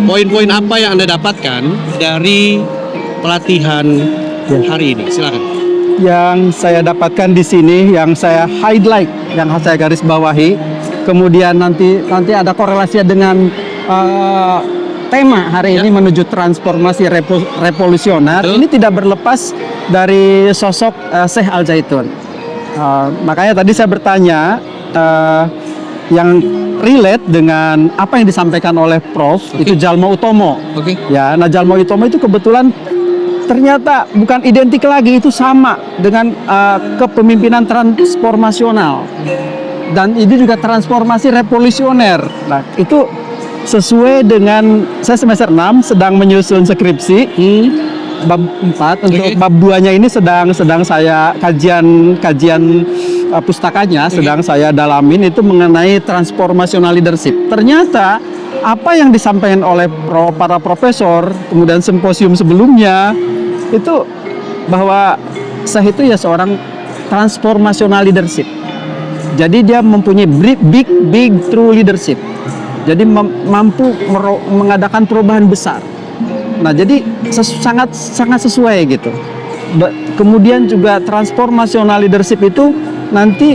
poin-poin apa yang Anda dapatkan dari pelatihan hari ini? Silakan. Yang saya dapatkan di sini, yang saya highlight, yang saya garis bawahi, kemudian nanti ada korelasinya dengan tema hari ini menuju transformasi revolusioner. Ini tidak berlepas dari sosok Syekh Al Zaitun. Makanya tadi saya bertanya yang relate dengan apa yang disampaikan oleh Prof. Itu Jalma Utomo. Ya, nah Jalma Utomo itu kebetulan ternyata bukan identik lagi, itu sama dengan kepemimpinan transformasional, dan ini juga transformasi revolusioner. Nah, itu sesuai dengan saya semester 6 sedang menyusun skripsi bab 4. Untuk bab 2-nya ini sedang saya kajian pustakanya sedang saya dalamin, itu mengenai transformational leadership. Ternyata apa yang disampaikan oleh para profesor, kemudian simposium sebelumnya, itu bahwa saya itu ya seorang transformational leadership. Jadi dia mempunyai big true leadership. Jadi mampu mengadakan perubahan besar. Nah, jadi sangat sesuai gitu. Kemudian juga transformational leadership itu nanti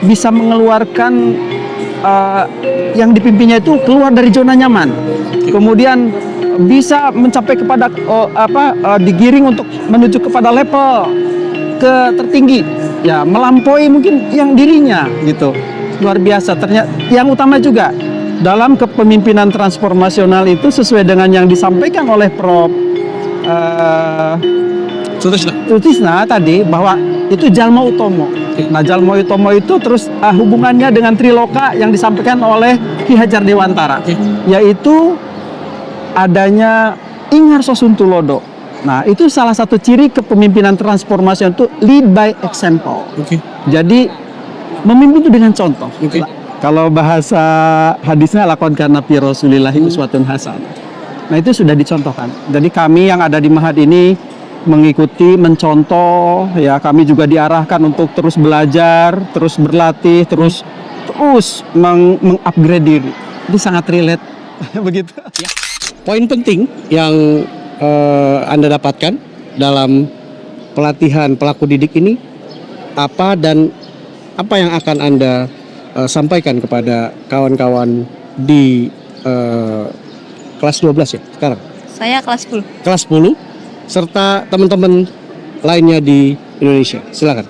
bisa mengeluarkan yang dipimpinnya itu keluar dari zona nyaman. Kemudian bisa mencapai kepada digiring untuk menuju kepada level tertinggi, ya melampaui mungkin yang dirinya gitu. Luar biasa. Ternyata yang utama juga dalam kepemimpinan transformasional itu sesuai dengan yang disampaikan oleh Prof. Sutisna tadi, bahwa itu Jalma Utomo. Nah, Jalma Utomo itu terus hubungannya dengan Triloka yang disampaikan oleh Ki Hajar Dewantara, yaitu adanya Ingarso Suntulodo. Nah, itu salah satu ciri kepemimpinan transformasi itu lead by example. Jadi memimpin itu dengan contoh. Kalau bahasa hadisnya lakon kana fi Rasulillahi uswatun hasanah. Nah, itu sudah dicontohkan. Jadi kami yang ada di Mahad ini mengikuti, mencontoh, ya kami juga diarahkan untuk terus belajar, terus berlatih, terus mengupgrade diri. Itu sangat relate begitu. Poin penting yang Anda dapatkan dalam pelatihan pelaku didik ini apa, dan apa yang akan Anda sampaikan kepada kawan-kawan di kelas 12 ya sekarang? Saya kelas 10. Kelas 10 serta teman-teman lainnya di Indonesia. Silakan.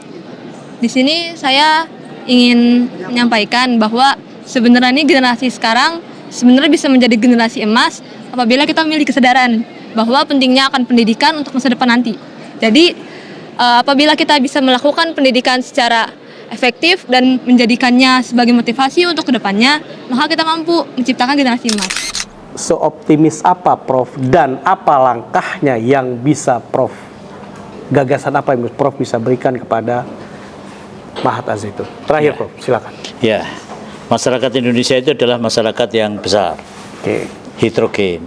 Di sini saya ingin menyampaikan bahwa sebenarnya ini generasi sekarang sebenarnya bisa menjadi generasi emas apabila kita memiliki kesadaran bahwa pentingnya akan pendidikan untuk masa depan nanti. Jadi apabila kita bisa melakukan pendidikan secara efektif dan menjadikannya sebagai motivasi untuk kedepannya, maka kita mampu menciptakan generasi emas. Seoptimis apa Prof, dan apa langkahnya yang bisa Prof, gagasan apa yang Prof bisa berikan kepada Mahad Al Zaitun? Terakhir Prof, silakan. Ya, masyarakat Indonesia itu adalah masyarakat yang besar, heterogen.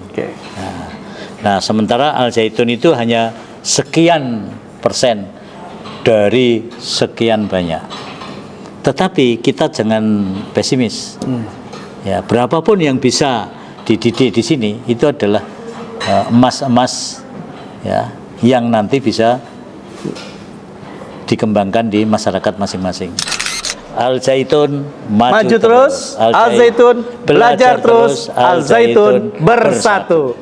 Nah, sementara Al Zaitun itu hanya sekian persen dari sekian banyak. Tetapi kita jangan pesimis. Ya, berapapun yang bisa dididik di sini itu adalah emas-emas ya, yang nanti bisa dikembangkan di masyarakat masing-masing. Al Zaitun maju terus, Al Zaitun belajar terus, Al Zaitun bersatu.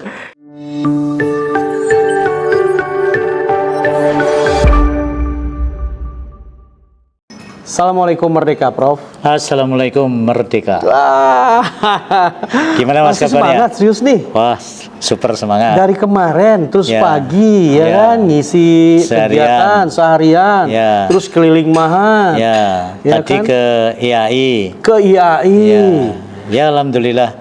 Assalamualaikum Merdeka Prof. Assalamualaikum Merdeka. Gimana Mas kabarnya? Semangat serius nih. Wah, super semangat. Dari kemarin terus pagi kan ngisi kegiatan seharian. Terus keliling Mahad. Tadi kan? Ke IAI. Ke IAI. Ya alhamdulillah.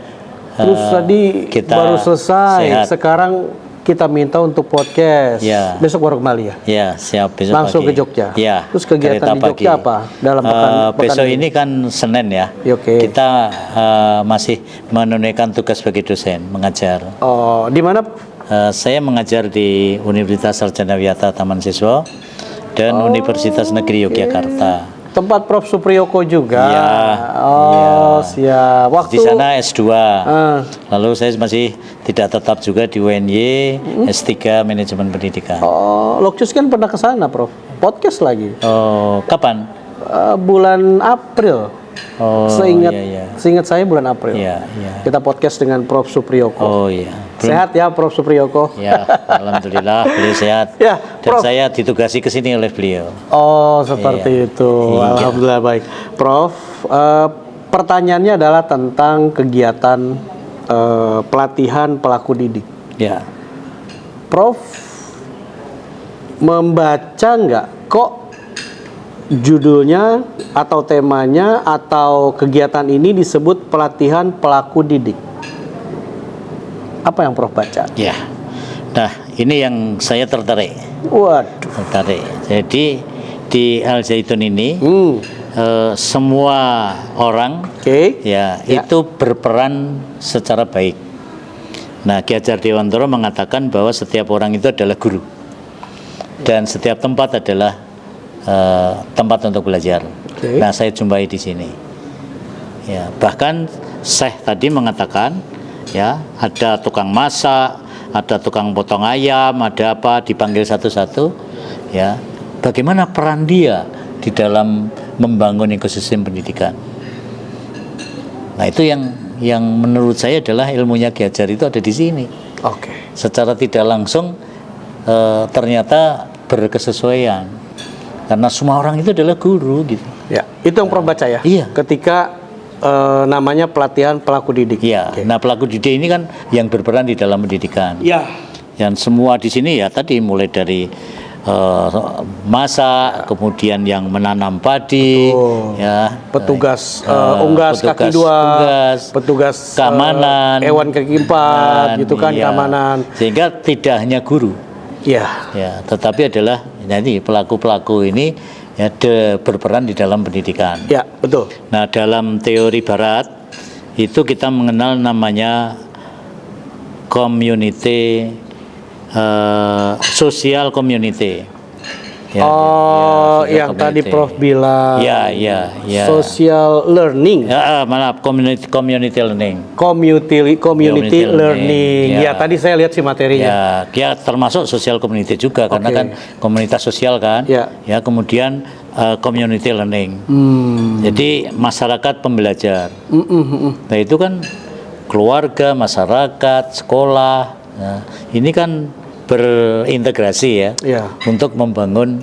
Terus tadi kita baru selesai. Sehat. Sekarang kita minta untuk podcast. Besok baru kembali ya? Ya, siap, besok langsung pagi. ke Jogja. Terus kegiatan di Jogja apa dalam pekan besok ini kan Senin ya. Kita masih menunaikan tugas sebagai dosen mengajar. Oh, di mana? Saya mengajar di Universitas Sarjana Wiyata Taman Siswa dan Universitas Negeri Yogyakarta. Tempat Prof Supriyoko juga. Iya, Oh, siap. Waktu Di sana S2. Ah. Lalu saya masih tidak tetap juga di UNY, S3 Manajemen Pendidikan. Oh, Lokcus kan pernah ke sana, Prof. Podcast lagi. Oh, kapan? Bulan April. Oh, Seingat saya bulan April. Iya, iya. Kita podcast dengan Prof Supriyoko. Oh iya. Sehat ya Prof Supriyoko? Ya, alhamdulillah beliau sehat. Ya, Dan Prof. saya ditugasi ke sini oleh beliau. Oh, seperti Iya. itu. Iya. Alhamdulillah baik. Prof, pertanyaannya adalah tentang kegiatan pelatihan pelaku didik. Ya. Prof, membaca nggak kok judulnya atau temanya atau kegiatan ini disebut pelatihan pelaku didik? Apa yang Prof baca? Ya. Nah, ini yang saya tertarik. Waduh. Tertarik. Jadi di Al Zaitun ini semua orang Oke. ya, Ya. itu berperan secara baik. Nah, Ki Hajar Dewantara mengatakan bahwa setiap orang itu adalah guru dan setiap tempat adalah tempat untuk belajar. Oke. Nah, saya jumpai di sini. Ya, bahkan Syekh tadi mengatakan, ya, ada tukang masak, ada tukang potong ayam, ada apa, dipanggil satu-satu. Ya, bagaimana peran dia di dalam membangun ekosistem pendidikan? Nah, itu yang menurut saya adalah ilmunya Ki Hajar itu ada di sini. Oke. Secara tidak langsung ternyata berkesesuaian. Karena semua orang itu adalah guru gitu. Ya, itu yang Prof baca ya. Iya. Ketika namanya pelatihan pelaku didik. Iya. Oke. Nah, pelaku didik ini kan yang berperan di dalam pendidikan. Ya. Dan semua di sini ya tadi mulai dari masak, kemudian yang menanam padi, Betul. ya, Petugas unggas kaki dua, petugas keamanan, hewan kaki empat, gitu kan, iya. keamanan. Sehingga tidak hanya guru, Ya. ya, tetapi adalah nanti pelaku-pelaku ini ya berperan di dalam pendidikan. Ya, betul. Nah, dalam teori Barat itu kita mengenal namanya community, social community. Ya, Oh, social yang tadi community. Prof bilang. Ya. Social learning. Ya, maaf, community learning. Community learning. Ya. Ya, tadi saya lihat sih materinya. Ya, termasuk social community juga karena Oke. kan komunitas sosial kan. Ya. Ya, kemudian community learning. Jadi masyarakat pembelajar. Nah, itu kan keluarga, masyarakat, sekolah. Nah, ini kan berintegrasi ya, Ya. untuk membangun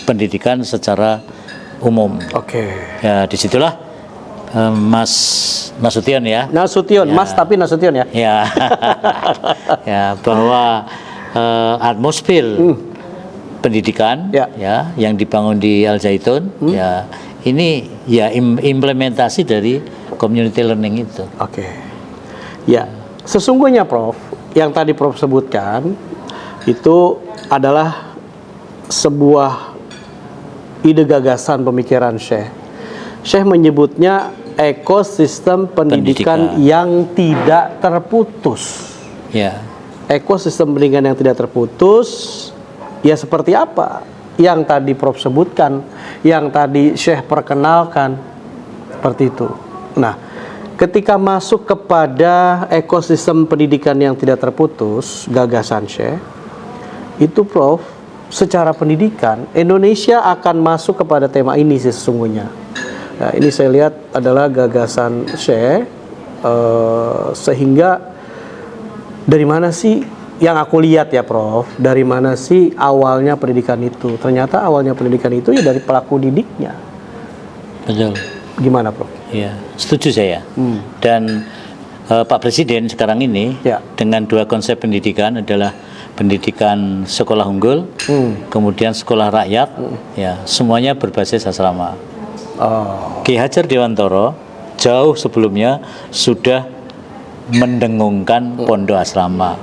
pendidikan secara umum. Oke. Ya, disitulah Mas Nasution ya. Nasution, Mas tapi Nasution ya. Ya, ya, bahwa atmosfer pendidikan Ya. ya yang dibangun di Al Zaitun ya ini ya implementasi dari community learning itu. Oke. Ya, sesungguhnya Prof, yang tadi Prof sebutkan itu adalah sebuah ide gagasan pemikiran Syekh. Syekh menyebutnya ekosistem pendidikan yang tidak terputus. Ya, Ekosistem pendidikan yang tidak terputus, ya seperti apa yang tadi Prof sebutkan, yang tadi Syekh perkenalkan, seperti itu. Nah, ketika masuk kepada ekosistem pendidikan yang tidak terputus, gagasan Syekh, itu Prof, secara pendidikan, Indonesia akan masuk kepada tema ini sih sesungguhnya. Nah, ini saya lihat adalah gagasan Syekh, sehingga dari mana sih yang aku lihat ya Prof, dari mana sih awalnya pendidikan itu? Ternyata awalnya pendidikan itu ya dari pelaku didiknya. betul. Gimana Prof? Ya, setuju saya. Dan Pak Presiden sekarang ini Ya. dengan dua konsep pendidikan adalah pendidikan sekolah unggul, kemudian sekolah rakyat, ya semuanya berbasis asrama. Oh, Ki Hajar Dewantara jauh sebelumnya sudah mendengungkan pondok asrama,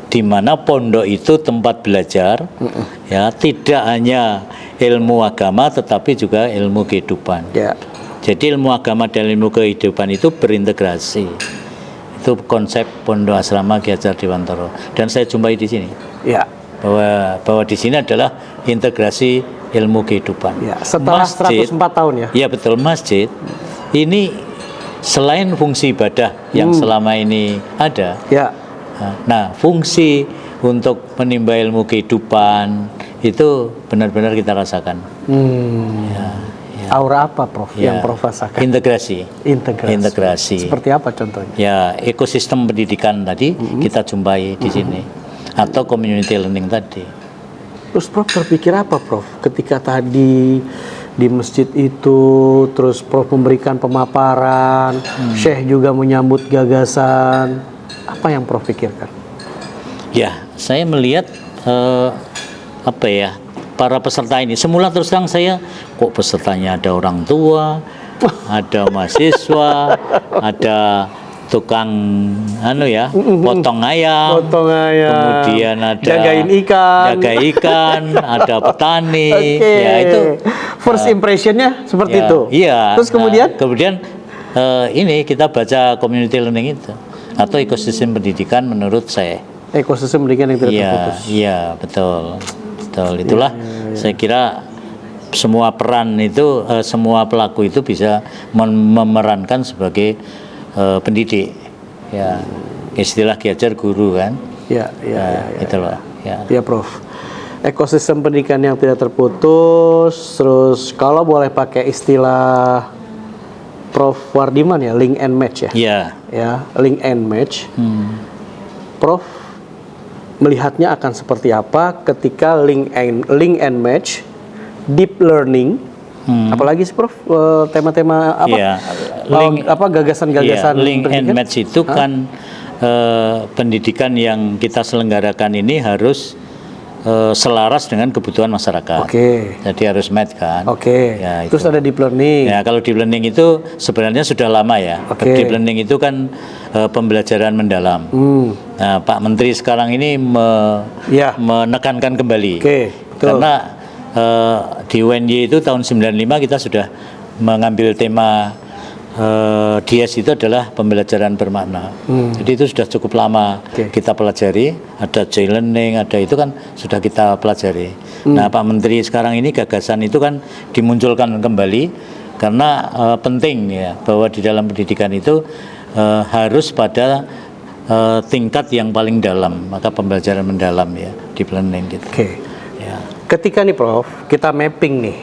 di mana pondok itu tempat belajar, ya tidak hanya ilmu agama tetapi juga ilmu kehidupan. ya. Jadi ilmu agama dan ilmu kehidupan itu berintegrasi. Itu konsep pondok asrama Ki Hajar Dewantara. Dan saya jumpai di sini Ya. bahwa di sini adalah integrasi ilmu kehidupan. Ya, setelah 104 tahun ya. Iya betul, masjid ini selain fungsi ibadah yang selama ini ada. Ya. Nah, fungsi untuk menimba ilmu kehidupan itu benar-benar kita rasakan. Ya. Aura apa, Prof, yang Prof rasakan? Integrasi. Seperti apa contohnya? Ya, ekosistem pendidikan tadi kita jumpai di sini, atau community learning tadi. Terus Prof terpikir apa, Prof, ketika tadi di masjid itu, terus Prof memberikan pemaparan, Syekh juga menyambut gagasan, apa yang Prof pikirkan? Ya, saya melihat apa ya, para peserta ini semula terus terang saya kok pesertanya ada orang tua, ada mahasiswa, ada tukang potong ayam, kemudian ada jagain ikan, ada petani. Oke. Ya itu first impressionnya seperti ya, itu. Iya. Terus kemudian ini kita baca community learning itu atau ekosistem pendidikan menurut saya. Ekosistem pendidikan yang tidak terputus. Iya, betul. Itulah saya kira semua peran itu, semua pelaku itu bisa memerankan sebagai pendidik. Ya, istilah Ki Hajar guru kan. Ya. Itu loh. Ya, Prof. Ekosistem pendidikan yang tidak terputus. Terus kalau boleh pakai istilah Prof Wardiman ya, link and match ya. Iya. Ya, link and match. Prof melihatnya akan seperti apa ketika link and match, deep learning, apalagi sih Prof, tema-tema apa? Ya, gagasan-gagasan link and pendidikan? match itu kan pendidikan yang kita selenggarakan ini harus selaras dengan kebutuhan masyarakat. Oke. Jadi harus match kan. Oke. Ya, Terus itu. ada deep learning. Ya, kalau deep learning itu sebenarnya sudah lama ya. Oke. Deep learning itu kan pembelajaran mendalam. Nah, Pak Menteri sekarang ini menekankan kembali. Oke, betul. Karena di UNY itu tahun 95 kita sudah mengambil tema DS itu adalah pembelajaran bermakna. Jadi itu sudah cukup lama kita pelajari. Ada joy learning, ada itu kan sudah kita pelajari. Nah, Pak Menteri sekarang ini gagasan itu kan dimunculkan kembali karena penting ya bahwa di dalam pendidikan itu harus pada tingkat yang paling dalam, maka pembelajaran mendalam ya, deep learning gitu. Oke. Ya. Ketika nih Prof, kita mapping nih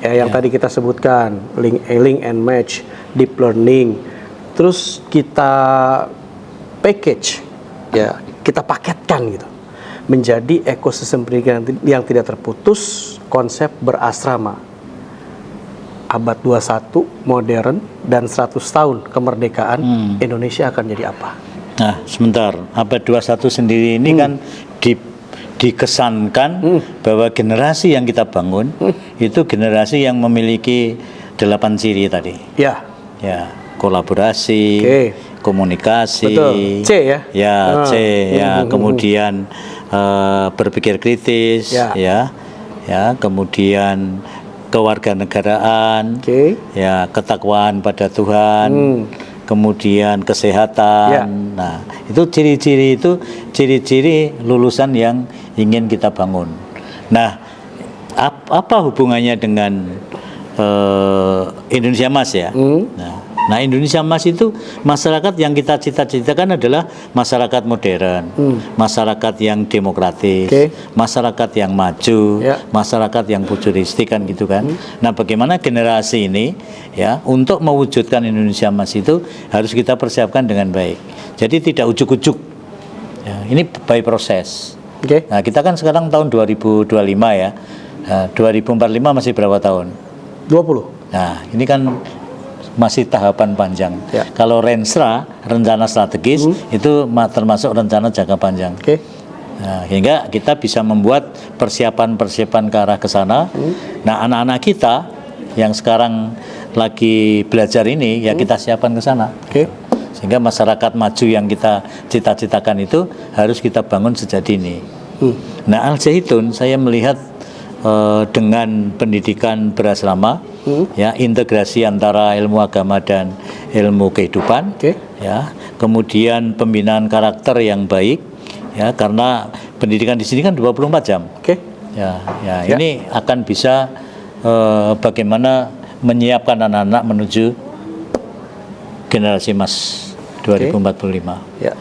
yang tadi kita sebutkan, link and match, deep learning, terus kita package, ya kita paketkan gitu, menjadi ekosistem pendidikan yang tidak terputus, konsep berasrama, abad 21, modern, dan 100 tahun kemerdekaan, Indonesia akan jadi apa? Nah, sebentar, abad 21 sendiri ini kan dikesankan bahwa generasi yang kita bangun itu generasi yang memiliki 8 ciri tadi. Ya. Ya, kolaborasi, komunikasi. Betul. C ya. Ya, C ya, kemudian berpikir kritis, ya, kemudian kewarganegaraan, ya, ketakwaan pada Tuhan. Kemudian kesehatan. Nah, itu ciri-ciri lulusan yang ingin kita bangun. Nah, apa hubungannya dengan Indonesia Emas ya? Nah, Indonesia Emas itu masyarakat yang kita cita-citakan adalah masyarakat modern, masyarakat yang demokratis, masyarakat yang maju, masyarakat yang futuristik kan gitu kan. Nah, bagaimana generasi ini ya untuk mewujudkan Indonesia Emas itu harus kita persiapkan dengan baik. Jadi tidak ujuk-ujuk. Ya, ini by proses. Nah, kita kan sekarang tahun 2025 ya. Nah, 2045 masih berapa tahun? 20. Nah, ini kan masih tahapan panjang. Kalau Renstra, rencana strategis, itu termasuk rencana jangka panjang. Nah, hingga kita bisa membuat persiapan-persiapan ke arah ke sana. Nah, anak-anak kita yang sekarang lagi belajar ini, ya kita siapkan ke sana. Sehingga masyarakat maju yang kita cita-citakan itu harus kita bangun sejak dini. Nah, Al Zaitun saya melihat dengan pendidikan berasrama, ya, integrasi antara ilmu agama dan ilmu kehidupan, ya, kemudian pembinaan karakter yang baik, ya, karena pendidikan di sini kan 24 jam. Ya, ini akan bisa bagaimana menyiapkan anak-anak menuju generasi emas 2045. Ya.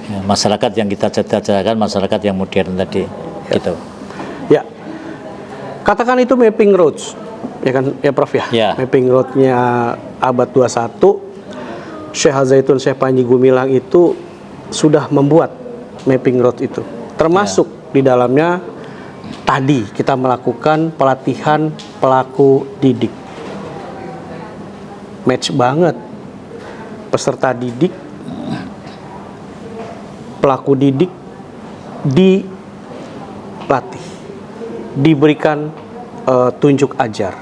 Ya, masyarakat yang kita cita-citakan masyarakat yang modern tadi, gitu. Ya. Katakan itu mapping roads, ya kan, ya Prof ya. Ya. Mapping roadnya abad 21, Syekh Al-Zaitun, Syekh Panji Gumilang itu sudah membuat mapping road itu. Termasuk di dalamnya tadi kita melakukan pelatihan pelaku didik. Match banget. Peserta didik, pelaku didik dilatih, diberikan tunjuk ajar.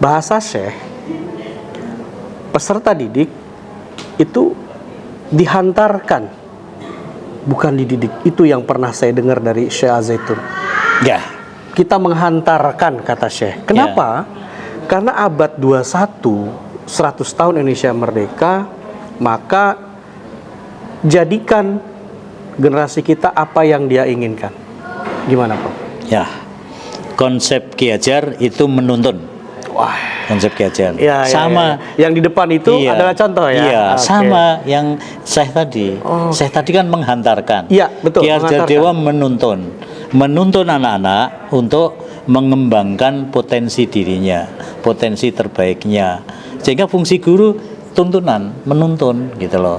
Bahasa Syekh, peserta didik itu dihantarkan, bukan dididik. Itu yang pernah saya dengar dari Syekh Al-Zaitun. Ya. Kita menghantarkan, kata Syekh. Kenapa? Karena abad 21, 100 tahun Indonesia merdeka, maka jadikan generasi kita apa yang dia inginkan. Gimana, Prof? Ya. Konsep Ki Hajar itu menuntun. Wah. Konsep Ki Hajar. Ya, sama. Yang di depan itu adalah contoh ya. Iya, Oke. sama yang Syekh tadi. Syekh tadi kan menghantarkan. Iya, betul. Ki Hajar menghantarkan. Dewa menuntun anak-anak untuk mengembangkan potensi dirinya, potensi terbaiknya. Sehingga fungsi guru tuntunan, menuntun gitu loh.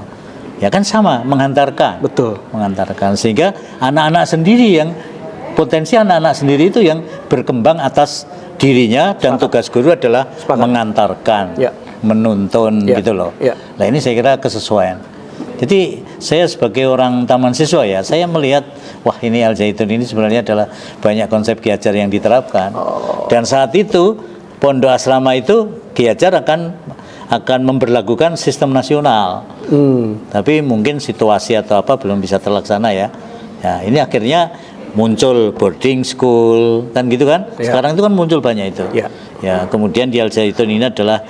Ya kan sama, menghantarkan. Betul. Menghantarkan sehingga anak-anak sendiri yang potensi anak-anak sendiri itu yang berkembang atas dirinya dan tugas guru adalah mengantarkan, Ya. menuntun Ya. gitu loh. Ya. Nah, ini saya kira kesesuaian. Jadi saya sebagai orang taman siswa ya, saya melihat wah ini Al-Zaitun ini sebenarnya adalah banyak konsep Ki Hajar yang diterapkan. Dan saat itu pondok asrama itu Ki Hajar akan memberlakukan sistem nasional. Tapi mungkin situasi atau apa belum bisa terlaksana ya. Ya, ini akhirnya muncul boarding school kan gitu kan. Ya. Sekarang itu kan muncul banyak itu. Ya. Ya, kemudian di Al-Zaitun ini adalah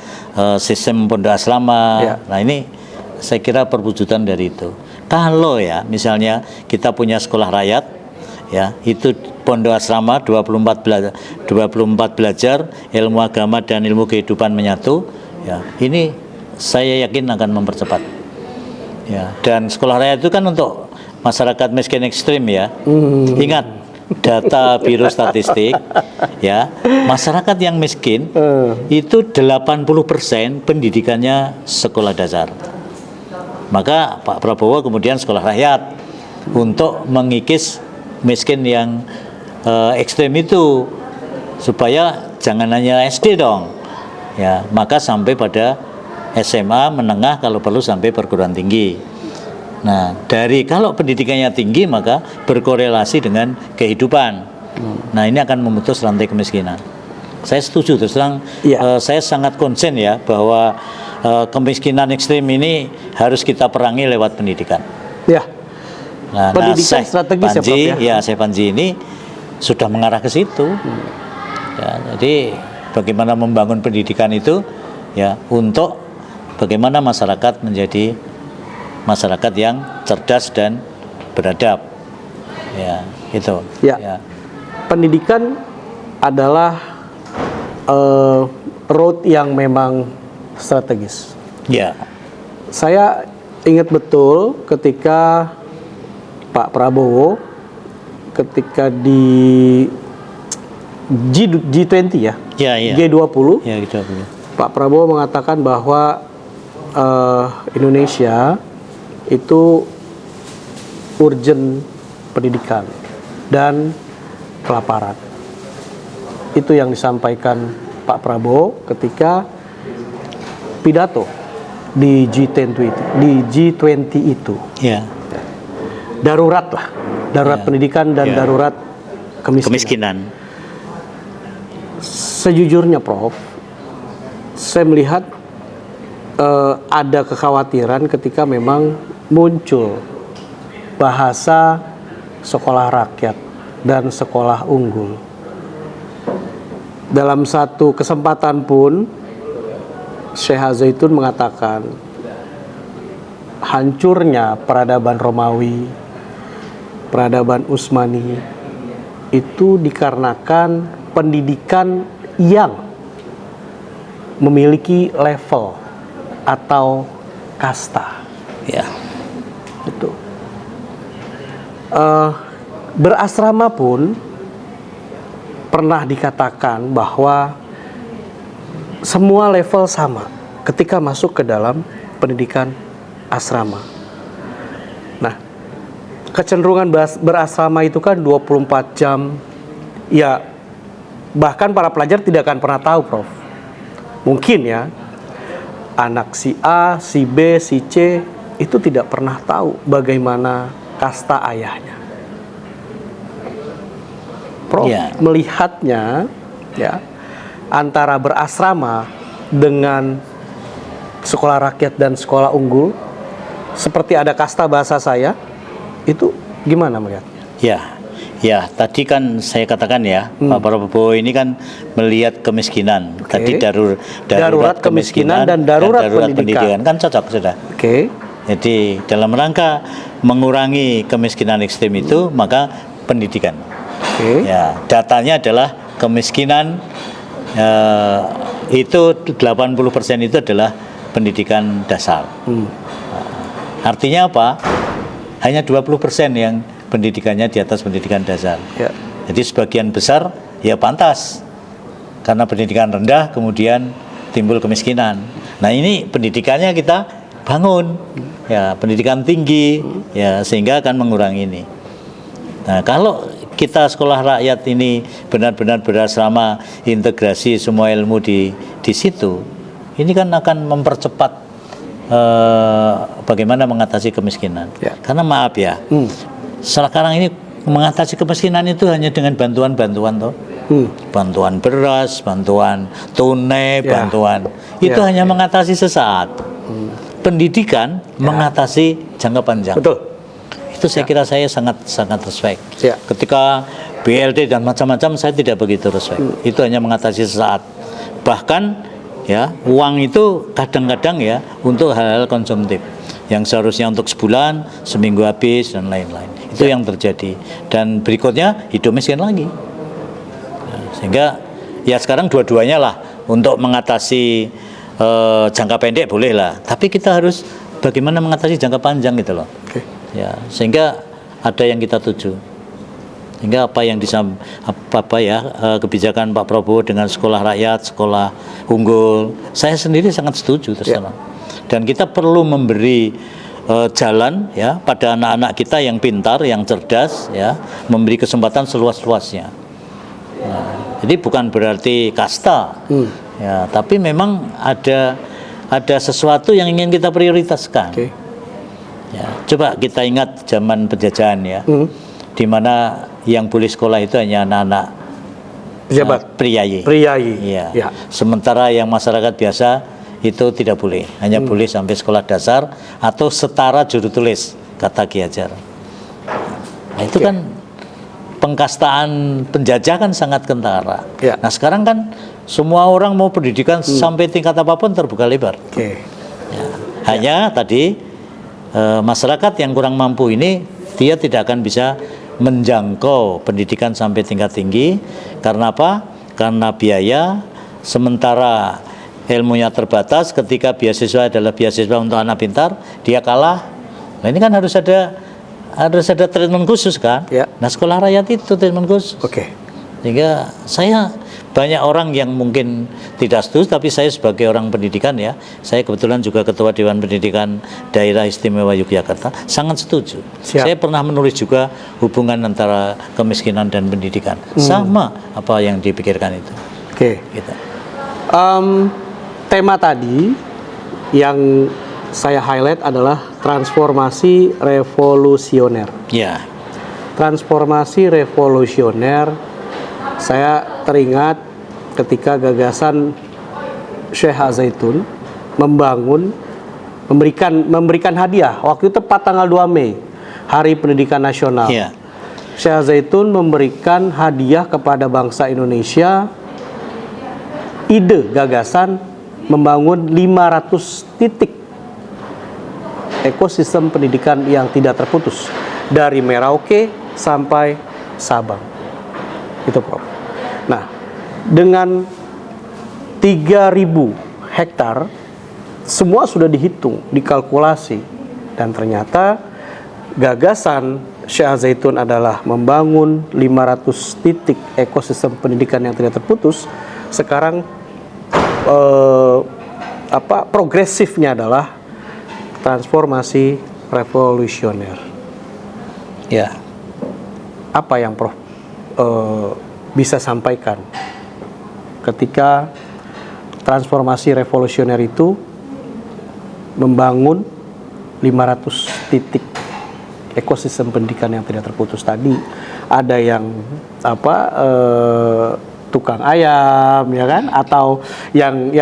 sistem pondok asrama. Ya. Nah, ini saya kira perwujudan dari itu. Kalau ya misalnya kita punya sekolah rakyat ya, itu pondok asrama 24 belajar ilmu agama dan ilmu kehidupan menyatu ya, ini saya yakin akan mempercepat ya. Dan sekolah rakyat itu kan untuk masyarakat miskin ekstrim ya. Ingat data Biro Statistik ya, masyarakat yang miskin itu 80% pendidikannya sekolah dasar. Maka Pak Prabowo kemudian sekolah rakyat untuk mengikis miskin yang ekstrem itu, supaya jangan hanya SD dong ya, maka sampai pada SMA menengah, kalau perlu sampai perguruan tinggi. Nah, dari kalau pendidikannya tinggi maka berkorelasi dengan kehidupan. Nah, ini akan memutus rantai kemiskinan. Saya setuju terus terang. Saya sangat konsen ya bahwa kemiskinan ekstrim ini harus kita perangi lewat pendidikan. Ya. Nah, Pendidikan strategis Panji, ya, Prof, ya? Syekh Panji ini sudah mengarah ke situ. Ya, jadi bagaimana membangun pendidikan itu ya untuk bagaimana masyarakat menjadi masyarakat yang cerdas dan beradab. Ya, gitu. Ya. Pendidikan adalah road yang memang strategis. Ya. Saya ingat betul ketika Pak Prabowo ketika di G20 ya, G20, ya, gitu. Pak Prabowo mengatakan bahwa Indonesia itu urgent pendidikan dan kelaparan. Itu yang disampaikan Pak Prabowo ketika pidato di G20 itu. Ya. Darurat lah, darurat pendidikan dan darurat kemiskinan. Sejujurnya Prof, saya melihat ada kekhawatiran ketika memang muncul bahasa sekolah rakyat dan sekolah unggul. Dalam satu kesempatan pun Syekh Al-Zaitun mengatakan hancurnya peradaban Romawi, peradaban Utsmani itu dikarenakan pendidikan yang memiliki level atau kasta. Ya. Itu. Berasrama pun pernah dikatakan bahwa semua level sama ketika masuk ke dalam pendidikan asrama. Nah, kecenderungan berasrama itu kan 24 jam, ya bahkan para pelajar tidak akan pernah tahu, Prof. Mungkin ya, anak si A, si B, si C itu tidak pernah tahu bagaimana kasta ayahnya. Prof melihatnya ya antara berasrama dengan sekolah rakyat dan sekolah unggul seperti ada kasta bahasa saya, itu gimana melihatnya? Ya, tadi kan saya katakan ya, Pak Prabowo ini kan melihat kemiskinan. Tadi darurat kemiskinan dan darurat pendidikan kan cocok sudah. Jadi dalam rangka mengurangi kemiskinan ekstrem itu, maka pendidikan. Ya, datanya adalah kemiskinan itu 80% itu adalah pendidikan dasar. Artinya apa? Hanya 20% yang pendidikannya di atas pendidikan dasar. Jadi sebagian besar ya pantas karena pendidikan rendah kemudian timbul kemiskinan. Nah, ini pendidikannya kita bangun ya, pendidikan tinggi ya, sehingga akan mengurangi ini. Nah, kalau kita sekolah rakyat ini benar-benar berasrama, integrasi semua ilmu di situ, ini kan akan mempercepat bagaimana mengatasi kemiskinan. Karena maaf ya, sekarang ini mengatasi kemiskinan itu hanya dengan bantuan-bantuan toh. Bantuan beras, bantuan tunai, bantuan itu hanya mengatasi sesaat. Pendidikan mengatasi jangka panjang. Betul. Itu saya kira saya sangat respect. Ketika BLT dan macam-macam saya tidak begitu respect. Itu hanya mengatasi sesaat. Bahkan ya, uang itu kadang-kadang ya untuk hal-hal konsumtif yang seharusnya untuk sebulan, seminggu habis dan lain-lain. Itu yang terjadi. Dan berikutnya hidup miskin lagi. Nah, sehingga ya sekarang dua-duanya lah, untuk mengatasi jangka pendek boleh lah, tapi kita harus bagaimana mengatasi jangka panjang gitu loh. Ya, sehingga ada yang kita tuju. Sehingga apa yang kebijakan Pak Prabowo dengan sekolah rakyat, sekolah unggul, saya sendiri sangat setuju terus terang. Dan kita perlu memberi jalan ya pada anak-anak kita yang pintar, yang cerdas ya, memberi kesempatan seluas-luasnya. Nah, jadi bukan berarti kasta. Ya, tapi memang ada sesuatu yang ingin kita prioritaskan. Ya, coba kita ingat zaman penjajahan ya, di mana yang boleh sekolah itu hanya anak-anak pejabat, priyayi. Ya. Sementara yang masyarakat biasa itu tidak boleh, hanya boleh sampai sekolah dasar atau setara juru tulis, kata Ki Hajar. Nah, itu kan pengkastaan penjajah kan sangat kentara. Nah, sekarang kan semua orang mau pendidikan sampai tingkat apapun terbuka lebar. Ya. Hanya tadi masyarakat yang kurang mampu ini dia tidak akan bisa menjangkau pendidikan sampai tingkat tinggi. Karena apa? Karena biaya, sementara ilmunya terbatas. Ketika beasiswa adalah beasiswa untuk anak pintar, dia kalah. Nah, ini kan harus ada treatment khusus kan? Nah, sekolah rakyat itu treatment khusus. Sehingga saya banyak orang yang mungkin tidak setuju, tapi saya sebagai orang pendidikan ya, saya kebetulan juga Ketua Dewan Pendidikan Daerah Istimewa Yogyakarta, sangat setuju. Saya pernah menulis juga hubungan antara kemiskinan dan pendidikan. Sama apa yang dipikirkan itu. Gitu. Tema tadi yang saya highlight adalah transformasi revolusioner. Transformasi revolusioner, saya teringat ketika gagasan Syekh Al-Zaitun memberikan hadiah waktu itu tepat tanggal 2 Mei, Hari Pendidikan Nasional. Syekh Al-Zaitun memberikan hadiah kepada bangsa Indonesia ide gagasan membangun 500 titik ekosistem pendidikan yang tidak terputus dari Merauke sampai Sabang. Itu Prof. Nah, dengan 3.000 hektar semua sudah dihitung, dikalkulasi, dan ternyata gagasan Syekh Al-Zaitun adalah membangun 500 titik ekosistem pendidikan yang tidak terputus. Sekarang progresifnya adalah transformasi revolusioner. Ya. Apa yang Prof bisa sampaikan ketika transformasi revolusioner itu membangun 500 titik ekosistem pendidikan yang tidak terputus tadi? Ada yang tukang ayam, ya kan, atau yang di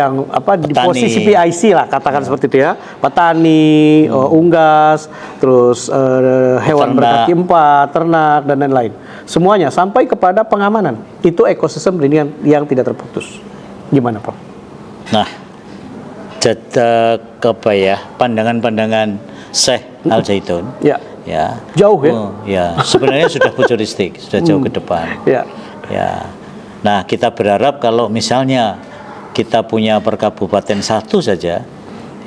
Petani. posisi PIC lah, katakan seperti itu ya, petani, unggas, terus hewan Ternak. berkaki 4, ternak, dan lain-lain. Semuanya sampai kepada pengamanan. Itu ekosistem pendidikan yang tidak terputus. Gimana, Prof? Nah, pandangan-pandangan Syekh Al-Zaitun, Ya, ya, jauh ya. ya, sebenarnya sudah futuristik, sudah jauh ke depan. Ya, Ya. Nah, kita berharap kalau misalnya kita punya per kabupaten satu saja,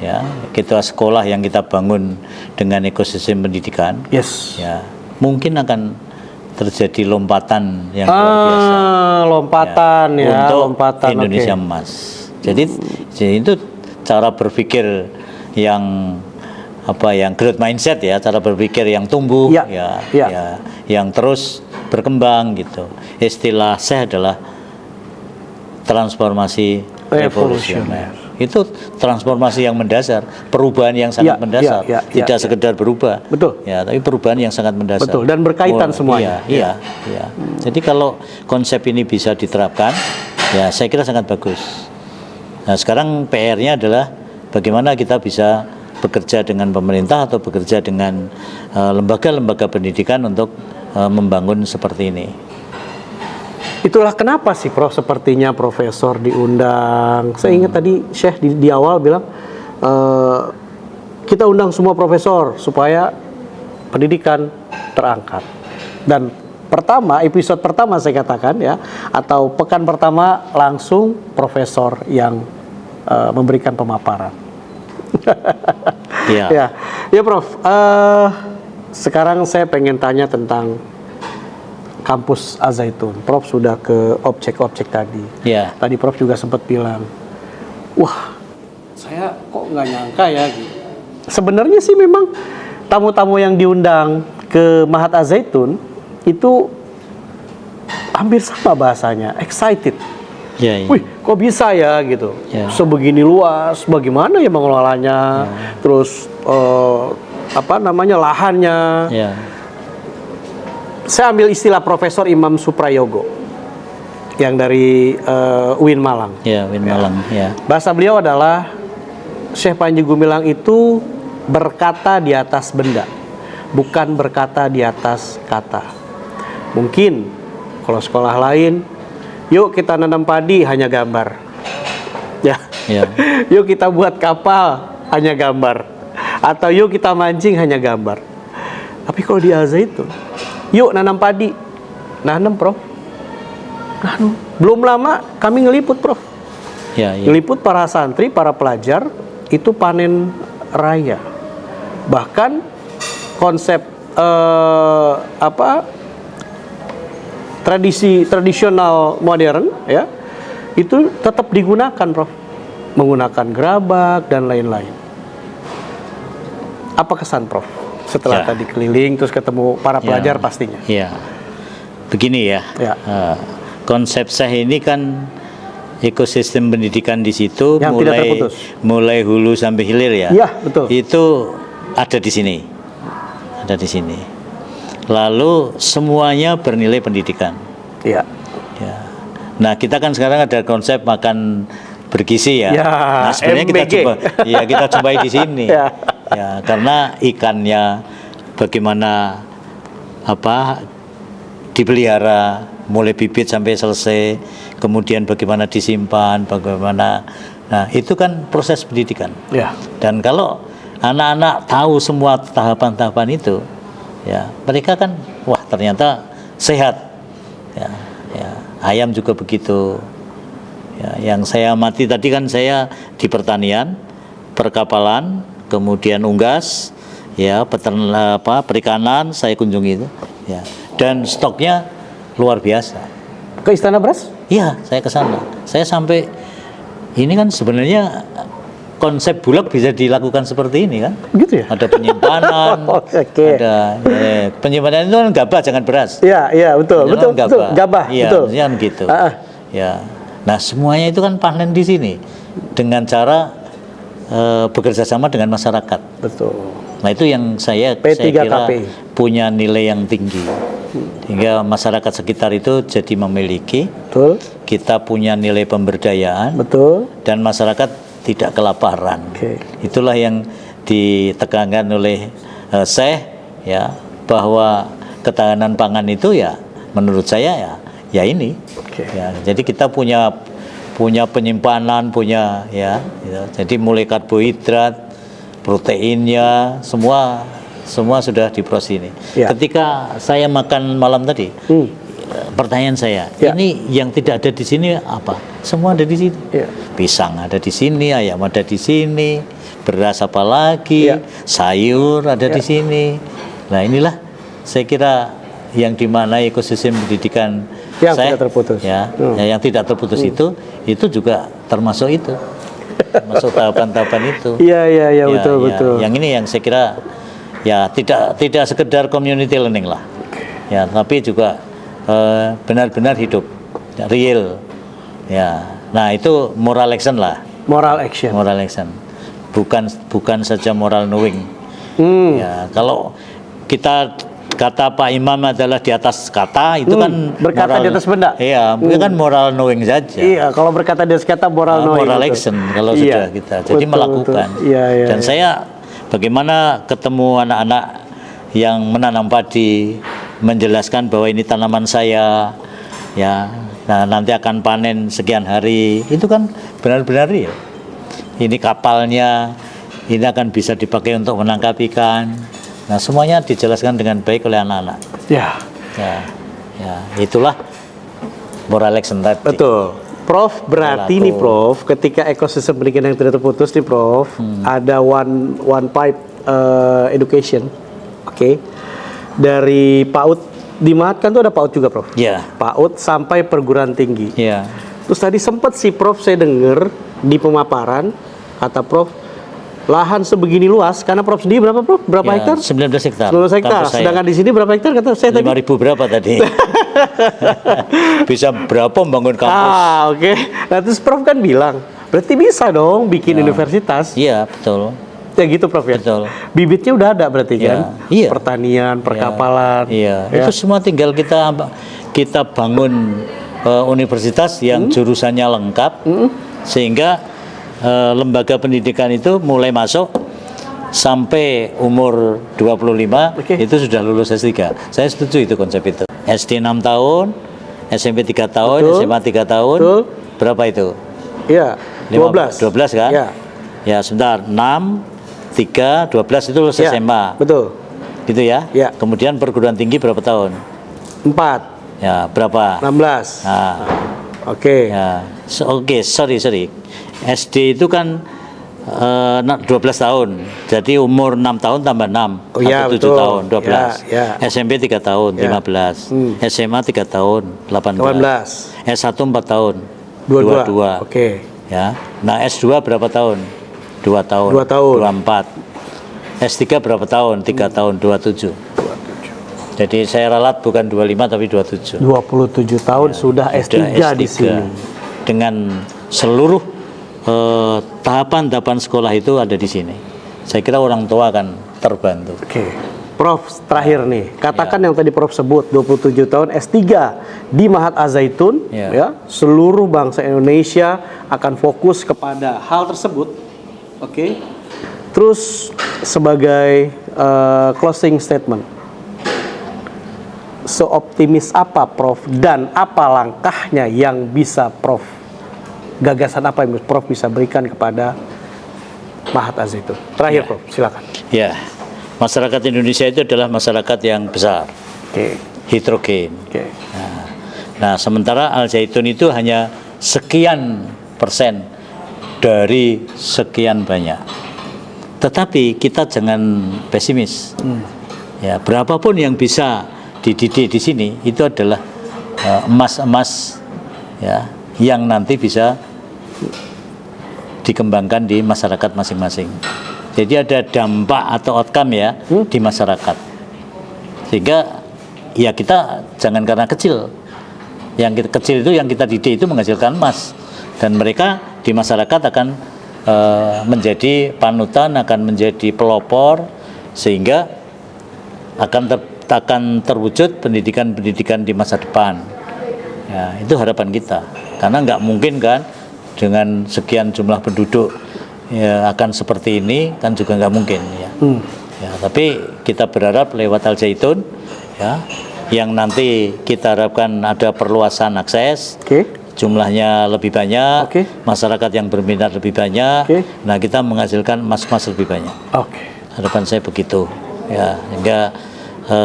ya, kita sekolah yang kita bangun dengan ekosistem pendidikan, yes. ya, mungkin akan terjadi lompatan yang luar biasa. Lompatan ya, untuk lompatan. Indonesia Oke. emas. Jadi itu cara berpikir yang yang growth mindset ya, cara berpikir yang tumbuh Ya, ya. ya, yang terus berkembang gitu. Istilah saya adalah transformasi revolusioner. Itu transformasi yang mendasar, perubahan yang sangat mendasar, tidak sekedar berubah. Betul. Ya, tapi perubahan yang sangat mendasar. Betul, dan berkaitan semuanya. Iya. Jadi kalau konsep ini bisa diterapkan, ya saya kira sangat bagus. Nah, sekarang PR-nya adalah bagaimana kita bisa bekerja dengan pemerintah atau bekerja dengan lembaga-lembaga pendidikan untuk membangun seperti ini. Itulah kenapa sih Prof sepertinya profesor diundang. Saya ingat tadi Syekh di awal bilang kita undang semua profesor supaya pendidikan terangkat. Dan episode pertama saya katakan ya, atau pekan pertama langsung profesor yang memberikan pemaparan. Iya. Ya Prof. Sekarang saya pengen tanya tentang kampus Al-Zaitun. Prof sudah ke objek-objek tadi. Ya. Tadi Prof juga sempat bilang, wah, saya kok nggak nyangka ya. Gitu. Sebenarnya sih memang tamu-tamu yang diundang ke Mahat Al-Zaitun itu hampir sama bahasanya, excited. Ya. Wih, kok bisa ya gitu? Ya. Sebegini luas, bagaimana ya mengelolanya? Terus lahannya? Ya. Saya ambil istilah Profesor Imam Suprayogo yang dari UIN Malang. Ya, UIN Malang. Ya. Bahasa beliau adalah Syekh Panji Gumilang itu berkata di atas benda, bukan berkata di atas kata. Mungkin kalau sekolah lain, yuk kita nanam padi hanya gambar, ya. Yuk kita buat kapal hanya gambar, atau yuk kita mancing hanya gambar. Tapi kalau di Al-Zaitun, yuk nanam padi, nanam Prof. Nanam. Belum lama kami ngeliput Prof. Ya. Ngeliput para santri, para pelajar itu panen raya. Bahkan konsep tradisional modern ya itu tetap digunakan Prof. Menggunakan gerabak dan lain-lain. Apa kesan Prof setelah tadi keliling terus ketemu para pelajar pastinya? Ya. Begini ya. Ya. Konsep saya ini kan ekosistem pendidikan di situ Yang tidak terputus. mulai hulu sampai hilir ya. Iya, betul. Itu ada di sini. Ada di sini. Lalu semuanya bernilai pendidikan. Iya. Ya. Nah, kita kan sekarang ada konsep makan bergizi ya. Ya, Nah, sebenarnya kita coba di sini. Ya. Ya, karena ikannya bagaimana dipelihara mulai bibit sampai selesai, kemudian bagaimana disimpan, bagaimana. Nah, itu kan proses pendidikan. Ya. Dan kalau anak-anak tahu semua tahapan-tahapan itu, ya, mereka kan wah ternyata sehat. Ya. ayam juga begitu. Ya, yang saya amati tadi kan saya di pertanian, perkapalan, kemudian unggas, ya perikanan saya kunjungi itu, ya. Dan stoknya luar biasa. Ke Istana Beras? Iya, saya ke sana. Saya sampai ini kan sebenarnya konsep Bulog bisa dilakukan seperti ini kan? Gitu ya? Ada penyimpanan, Oke. ada penyimpanan itu kan gabah jangan beras. Iya, betul, Itu betul, kan betul. Gabah, iya, betul. maksudnya kan gitu. Ya, nah semuanya itu kan panen di sini dengan cara bekerja sama dengan masyarakat. Betul. Nah itu yang saya P3KP. kira punya nilai yang tinggi, hingga masyarakat sekitar itu jadi memiliki. Betul. Kita punya nilai pemberdayaan. Betul. Dan masyarakat tidak kelaparan. Itulah yang ditekankan oleh Syekh, ya, bahwa ketahanan pangan itu ya menurut saya ya ini. Ya, jadi kita punya penyimpanan, punya ya, gitu. Jadi mulai karbohidrat, proteinnya, semua sudah diproses ini. Ya. Ketika saya makan malam tadi, pertanyaan saya, ini yang tidak ada di sini apa? Semua ada di sini. Pisang ada di sini, ayam ada di sini, beras apa lagi, sayur ada di sini. Nah inilah saya kira yang dimana ekosistem pendidikan yang tidak terputus. Yang tidak terputus itu juga termasuk itu, termasuk tahapan-tahapan itu. Iya, betul. Yang ini yang saya kira ya tidak sekedar community learning lah, ya, tapi juga benar-benar hidup, real, ya. Nah itu moral action lah. Moral action, bukan saja moral knowing. Ya, kalau kita kata Pak Imam adalah di atas kata, itu kan berkata moral, di atas benda. Iya, itu kan moral knowing saja. Iya, kalau berkata di atas kata moral knowing. Moral action kalau sudah kita jadi melakukan. Dan saya bagaimana ketemu anak-anak yang menanam padi, menjelaskan bahwa ini tanaman saya, ya, nah nanti akan panen sekian hari, itu kan benar-benar real. Ini kapalnya, ini akan bisa dipakai untuk menangkap ikan. Nah semuanya dijelaskan dengan baik oleh anak-anak. Ya, itulah moral action tadi. Betul. Prof, berarti nih Prof, ketika ekosistem pendidikan yang tidak terputus nih Prof, ada one pipe education, dari PAUD di Mahat kan tuh ada PAUD juga Prof. Iya. PAUD sampai perguruan tinggi. Iya. Terus tadi sempat sih Prof saya dengar di pemaparan kata Prof, lahan sebegini luas, karena Prof sendiri berapa Prof? Berapa hektar? 19 hektar. 19 hektar. Sedangkan di sini berapa hektar kata saya tadi? 5.000 berapa tadi? Bisa berapa membangun kampus? Oke. Nah terus Prof kan bilang, berarti bisa dong bikin universitas. Iya, betul. Ya gitu Prof ya? Betul. Bibitnya udah ada berarti kan? Iya. Pertanian, perkapalan. Iya. Itu semua tinggal kita bangun universitas yang jurusannya lengkap, sehingga lembaga pendidikan itu mulai masuk sampai umur 25 itu sudah lulus S3. Saya setuju itu konsep itu. SD 6 tahun, SMP 3 tahun, SMA 3 tahun. Berapa itu? Iya, 12. 12 kan? Iya. Ya, sebentar. 6, 3, 12 itu lulus SMA. Betul. Gitu ya? Iya. Kemudian perguruan tinggi berapa tahun? 4. Ya, berapa? 16. Nah, Oke. ya. Sorry. SD itu kan 12 tahun. Jadi umur 6 tahun tambah 6 atau 7 tahun, 12. SMP 3 tahun, 15. SMA 3 tahun, 18. S1 4 tahun, 22. Oke. Ya. Nah, S2 berapa tahun? 2 tahun. 2 tahun. 24. S3 berapa tahun? 3 tahun, 27. Jadi saya ralat bukan 25 tapi 27. 27 tahun sudah S3 di sini. Dengan seluruh tahapan-tahapan sekolah itu ada di sini. Saya kira orang tua akan terbantu. Oke. Prof, terakhir nih, katakan yang tadi Prof sebut 27 tahun S3 di Mahat Az-Zaitun, ya, seluruh bangsa Indonesia akan fokus kepada hal tersebut. Oke. Terus sebagai closing statement, seoptimis apa Prof dan apa langkahnya yang bisa Prof, gagasan apa yang Prof bisa berikan kepada Mahat Az-Zaitun? Terakhir Prof, silakan. Ya, masyarakat Indonesia itu adalah masyarakat yang besar, heterogen. Nah, sementara Al Zaitun itu hanya sekian persen dari sekian banyak. Tetapi kita jangan pesimis. Ya, berapapun yang bisa dididik di sini itu adalah emas-emas ya yang nanti bisa dikembangkan di masyarakat masing-masing. Jadi ada dampak atau outcome ya di masyarakat. Sehingga ya kita jangan karena kecil. Yang kita kecil itu yang kita didik itu menghasilkan emas, dan mereka di masyarakat akan menjadi panutan, akan menjadi pelopor, sehingga akan terwujud pendidikan-pendidikan di masa depan. Ya, itu harapan kita. Karena nggak mungkin kan dengan sekian jumlah penduduk ya akan seperti ini, kan juga nggak mungkin ya. Ya, tapi kita berharap lewat Al Zaitun ya, yang nanti kita harapkan ada perluasan akses, jumlahnya lebih banyak, masyarakat yang berminat lebih banyak, nah kita menghasilkan emas-emas lebih banyak. Harapan saya begitu ya, sehingga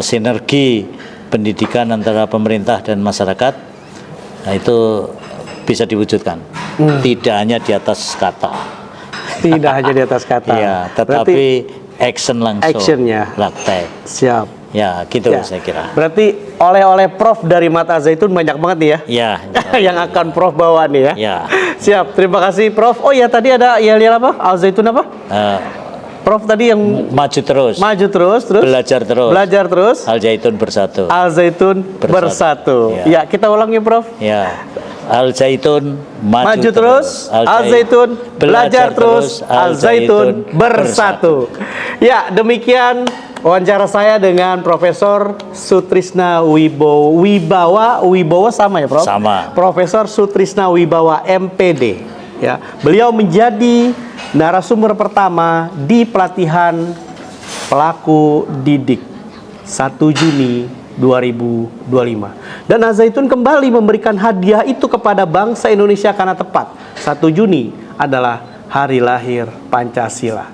sinergi pendidikan antara pemerintah dan masyarakat, nah itu bisa diwujudkan, tidak hanya di atas kata. Tidak hanya di atas kata. Ya, tetapi action langsung. Actionnya. Praktek. Siap. Ya, gitu Ya. saya kira. Berarti oleh-oleh Prof dari Mata Zaitun banyak banget nih ya. Ya. Yang akan Prof bawa nih ya. Ya. Siap. Terima kasih Prof. Oh ya, tadi ada yel-yel apa? Al Zaitun apa? Prof tadi yang Maju terus. maju terus, Belajar terus. Belajar terus. Al Zaitun bersatu. Al Zaitun bersatu. Ya, kita ulang ya Prof. Ya. Al Zaitun Maju terus, Al Zaitun belajar terus, Al Zaitun bersatu. Ya, demikian wawancara saya dengan Profesor Sutrisna Wibawa sama ya Prof? Sama. Profesor Sutrisna Wibawa MPD. Ya, beliau menjadi narasumber pertama di pelatihan pelaku didik 1 Juni 2025. Dan Al Zaitun kembali memberikan hadiah itu kepada bangsa Indonesia karena tepat 1 Juni adalah hari lahir Pancasila.